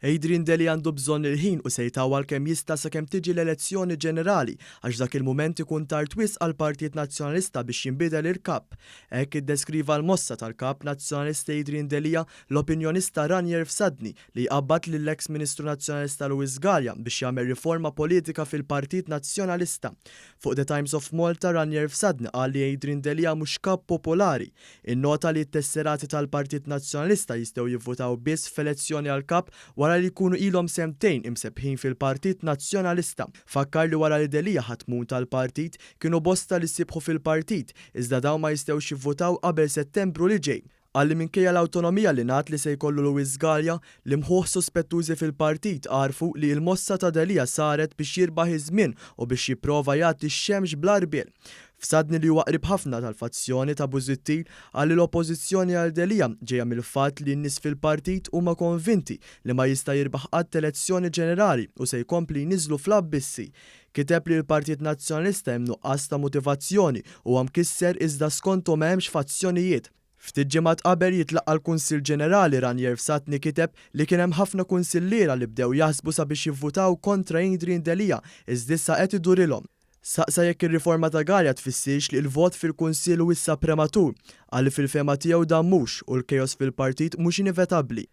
Adrian Deli għandu bżonn il-ħin u se jtawwal kemm jista' sakemm tiġi l-elezzjoni ġenerali għax dak il-mument ikun tard wisq għall Partit Nazzjonalista biex jinbidel il-kap. Hekk iddeskriva l-mossa tal-kap Nazzjonalista Adrian Delija l-opinjonista Ranier Fsadni li jqabbad lill-eks Ministru Nazzjonalista Luis Galea biex jagħmel riforma politika fil-Partit Nazzjonalista. Fuq The Times of Malta Ranier Fsadni qal li Adrian Delija mhux kap popolari. Innota li t-tesserati tal-Partit Nazzjonalista jistgħu jivvutaw biss f'elezzjoni għal kap wara li jkunu ilhom semtejn imsebħin fil-Partit Nazzjonalista. Fakkar li wara li Delija ħatmun tal-partit kienu bosta li ssibħu fil-partit, iżda dawn ma jistgħux jivvutaw qabel Settembru li ġej. Għalli minkejja l-awtonomija li ngħat li se jkollu Luis Galea li mħuħ sospettużi fil-partit għarfu li l-mossa ta' Delija saret biex jirbaħ iż-żmien u biex jipprova jagħti x-xemx bl-arbiel. Fsadni li huwa qrib ħafna tal-fazzjoni ta' Busuttil għalli l-oppożizzjoni għal Delija ġejja mill-fatt li n-nies fil-partit huma konvinti li ma jista' jirbaħ qatt elezzjoni ġenerali u se jkompli jniżlu fl-abbissi. Kiteb li l-Partit Nazzjonalista hemm nuqqas ta' motivazzjoni u mkisser iżda skontu m'hemmx fazzjonijiet. Ftit ġimgħat qabel jitlaqqa l-Kunsill Ġenerali Ranier Fsadni kiteb li kien hemm ħafna kunsilliera li bdew jaħsbu sabiex jivvutaw kontra Adrian Delija iżda issa qed idurilhom. Saqsa jekk ir-riforma ta' Galea tfissirx li l-vot fil-Kunsill issa prematur, għalli fil-fema tiegħu dan mhux u l-kejos fil-partit mhux inevitabbli.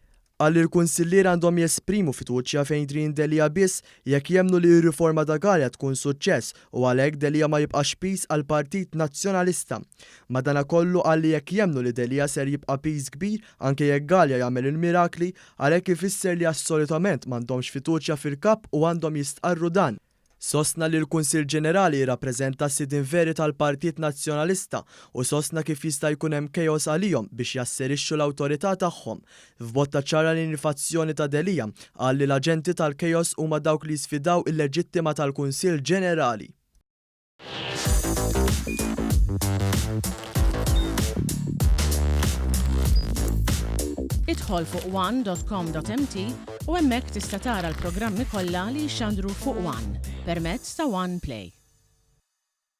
Għalli l-kunsillier għandhom jesprimu fiduċja fejn Adrian Delija biss jekk jemmnu li r-riforma ta' Galea tkun suċċess u għalhekk Delija ma jibqax pis għall Partit Nazzjonalista. Madankollu għalli jekk jemmnu li Delija ser jibqa' pis kbir anke jekk Galea jagħmel il-mirakli għalhekk ifisser li assolutament m'għandhomx fiduċja fil-kap u għandhom jistqarru dan. Sostna li l-Kunsill Ġenerali jirrappreżenta s-sidin veri tal-Partit Nazzjonalista u sostna kif jista' jkun hemm kejos għalihom biex jasserixxu l-awtorità tagħhom. F'botta ċara l-infazzjoni ta' Delija qal li l-aġenti tal-kejos huma dawk li sfidaw il-leġittima tal-Kunsill Ġenerali. Idħol fuq one.com.mt u hemmhekk tista' tara l-programmi kollha li jxandru fuq One permezz ta' One Play.